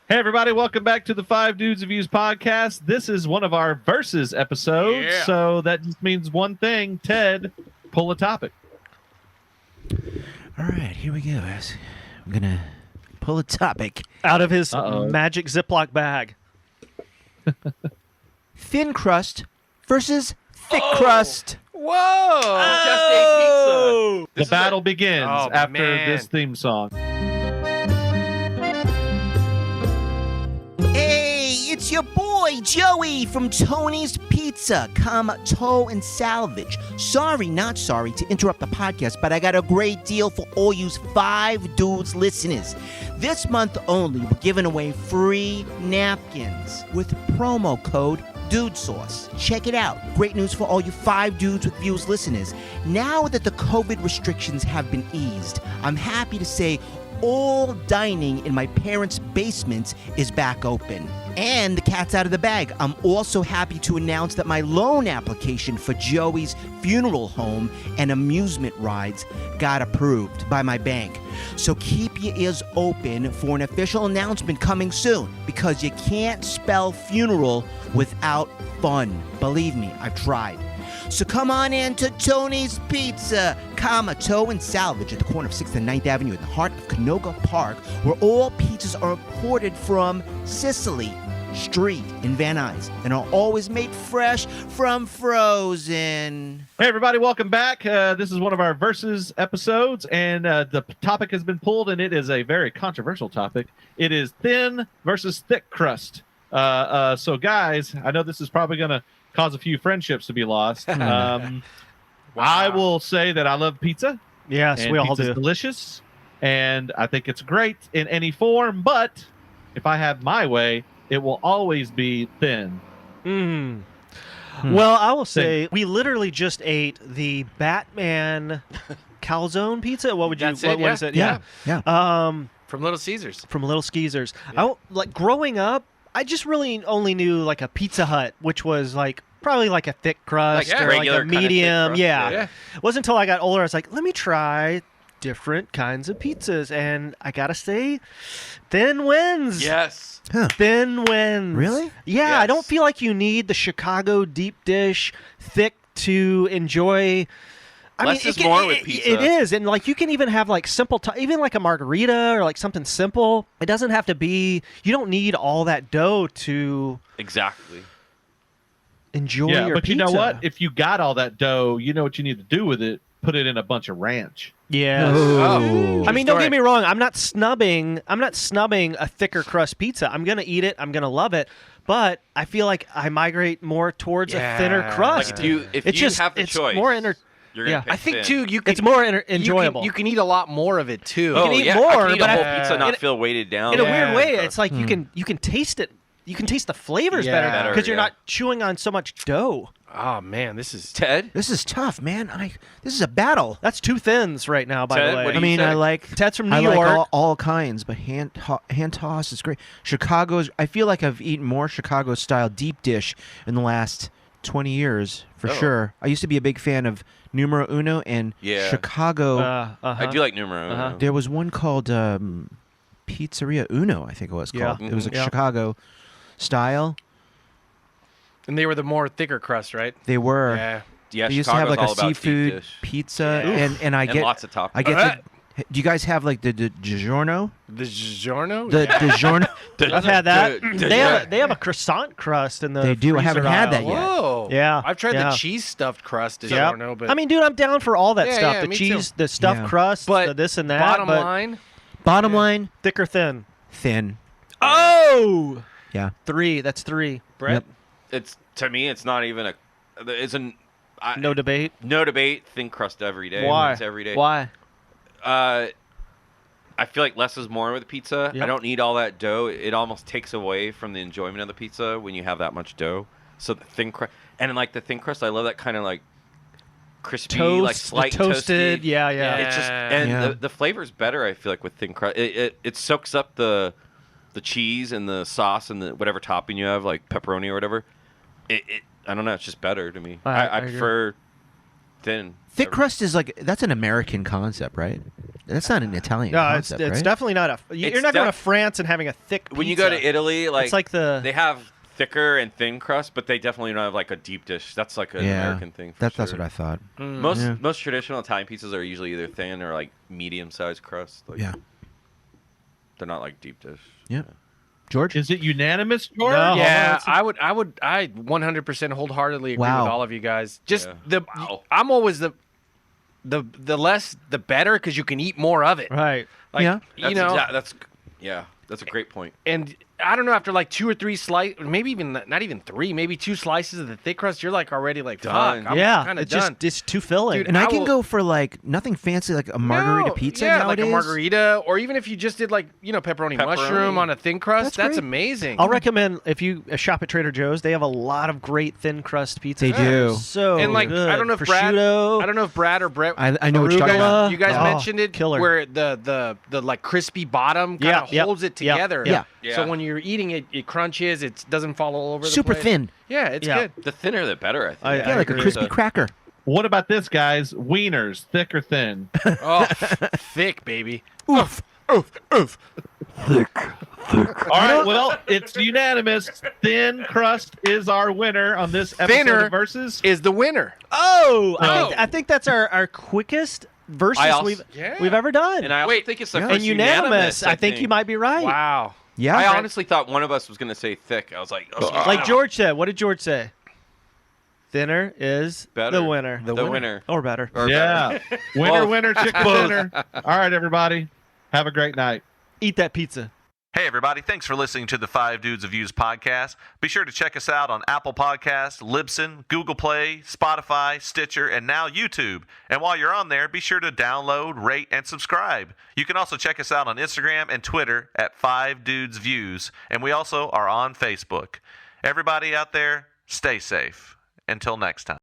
Hey, everybody, welcome back to the Five Dudes of Views podcast. This is one of our versus episodes, so that just means one thing. Ted, pull a topic. All right, here we go, guys. I'm going to pull a topic out of his magic Ziploc bag. Thin crust versus thick crust. Whoa! Just a pizza. The battle begins after this theme song. It's your boy, Joey, from Tony's Pizza, Tow and Salvage. Sorry, not sorry to interrupt the podcast, but I got a great deal for all you Five Dudes listeners. This month only, we're giving away free napkins with promo code DudeSauce. Check it out. Great news for all you Five Dudes with Views listeners. Now that the COVID restrictions have been eased, I'm happy to say all dining in my parents' basement is back open. And the cat's out of the bag. I'm also happy to announce that my loan application for Joey's funeral home and amusement rides got approved by my bank. So keep your ears open for an official announcement coming soon, because you can't spell funeral without fun. Believe me, I've tried. So come on in to Tony's Pizza, Tow and Salvage at the corner of 6th and 9th Avenue in the heart of Canoga Park, where all pizzas are imported from Sicily Street in Van Nuys and are always made fresh from frozen. Hey, everybody, welcome back. This is one of our versus episodes, and the topic has been pulled, and it is a very controversial topic. It is thin versus thick crust. So, guys, I know this is probably going to cause a few friendships to be lost. Wow. I will say that I love pizza. Yes, we all do. It's delicious, and I think it's great in any form, but if I have my way, it will always be thin. Well, I will say we literally just ate the Batman calzone pizza. What would you? What is it? Yeah. From Little Caesars. From Little Caesars. Yeah. Like growing up, I just really only knew like a Pizza Hut, which was like probably like a thick crust or like a medium. Yeah. It wasn't until I got older I was like, let me try different kinds of pizzas, and I gotta say, thin wins. Yes. Thin wins. Really? Yeah. Yes. I don't feel like you need the Chicago deep dish thick to enjoy. Less is more with pizza. It is, and like you can even have like simple, even like a margarita or like something simple. It doesn't have to be. You don't need all that dough to Exactly. enjoy Yeah, your but pizza. you know what? If you got all that dough, you know what you need to do with it. Put it in a bunch of ranch. Yeah. Oh. I mean, don't get me wrong. I'm not snubbing a thicker crust pizza. I'm gonna eat it. I'm gonna love it. But I feel like I migrate more towards a thinner crust. Like if you have the choice, more you're gonna pick I think thin. too. You can, it's more enjoyable. You can eat a lot more of it too. can eat yeah, more, I can eat but a whole I- pizza, not in- feel weighted down. in a weird way, Yeah. it's like you can taste it. You can taste the flavors Yeah. better because you're yeah. not chewing on so much dough. Oh man, this is Ted. This is tough, man. This is a battle. That's two thins right now, by Ted, the way. what do I you mean, say? I like Ted's from New I York. like all kinds, but hand toss is great. Chicago's. I feel like I've eaten more Chicago style deep dish in the last 20 years for sure. I used to be a big fan of Numero Uno and Yeah. Chicago. I do like numero. Uh-huh. There was one called Pizzeria Uno, I think it was called. Yeah. It was like Yeah. Chicago style. and they were the more thicker crust, right? They were. Yeah. Yeah, They used to have like Chicago's a all about deep seafood dish. pizza, Yeah. and I And get lots of toppings. I get to. Do you guys have like the DiGiorno? The DiGiorno. The DiGiorno? I've had that. Dude, they have a croissant crust in the They do. I haven't freezer had aisle. that yet. Whoa. Yeah, I've tried yeah. the cheese stuffed crust Yep. DiGiorno, but I mean, dude, I'm down for all that Yeah, stuff. yeah, The me cheese, too. the stuffed Yeah. crust, but the this and that. bottom but line, Bottom line, thick or thin? thin. Oh, Yeah. 3. That's 3. Brett. It's to me, it's not even a. It's a No debate. no debate. Thin crust every day. Why? It's every day. Why? I feel like less is more with pizza. Yep. I don't need all that dough. It almost takes away from the enjoyment of the pizza when you have that much dough. So the thin crust, and like the thin crust, I love that kind of like crispy, Toast, like slight the toasted. toasty. Yeah. It's just and Yeah. the flavor's better. I feel like with thin crust, it soaks up the cheese and the sauce and the whatever topping you have, like pepperoni or whatever. I don't know. It's just better to me. I I agree. prefer thin. Thick crust is like that's an American concept, right? That's not an Italian No, concept, it's right? definitely not a. You're not going to France and having a thick pizza. When you go to Italy, like it's like they have thicker and thin crust, but they definitely don't have like a deep dish. That's like an American thing. That's sure. what I thought. Most traditional Italian pizzas are usually either thin or like medium-sized crust. Like, Yeah. They're not like deep dish. Yeah. George, Is it unanimous, George? No. Yeah, I 100% wholeheartedly agree with all of you guys. Just I'm always the less the better because you can eat more of it. Right. Like, Yeah. That's a great point. And I don't know, after like 2 or 3 slices, maybe even not even 3, maybe 2 slices of the thick crust, you're like already like Done. fuck. I'm kind of it's done. just it's too filling. Dude, and I can will- go for like nothing fancy, like a margarita pizza nowadays. like a margarita, or even if you just did like pepperoni mushroom on a thin crust, That's great. amazing. I'll recommend if you shop at Trader Joe's, they have a lot of great thin crust pizzas. They do. So And like good. I don't know if Brad or Brett. I know what you're talking about. You guys mentioned it, killer. where the like crispy bottom kind of holds it together. Yeah. So when you're eating it, it crunches. It doesn't fall all over. Super the place. thin. Yeah, it's good. The thinner, the better. I think. Yeah, like a crispy cracker. What about this, guys? Wieners, thick or thin? Oh, thick, baby. Oof. All right, well, it's unanimous. Thin crust is our winner on this episode Thinner of Versus. is the winner. Oh, No. I think that's our quickest versus I also- we've ever done. And I also think it's the and first unanimous. I think you might be right. Wow. Yeah. I honestly thought one of us was going to say thick. I was like, Like George said. What did George say? Thinner is Better. the winner. the winner. Or better. Yeah. Winner, Both. winner, chicken dinner. All right, everybody. Have a great night. Eat that pizza. Hey, everybody. Thanks for listening to the 5 Dudes of Views podcast. Be sure to check us out on Apple Podcasts, Libsyn, Google Play, Spotify, Stitcher, and now YouTube. And while you're on there, be sure to download, rate, and subscribe. You can also check us out on Instagram and Twitter at 5 Dudes Views. And we also are on Facebook. Everybody out there, stay safe. Until next time.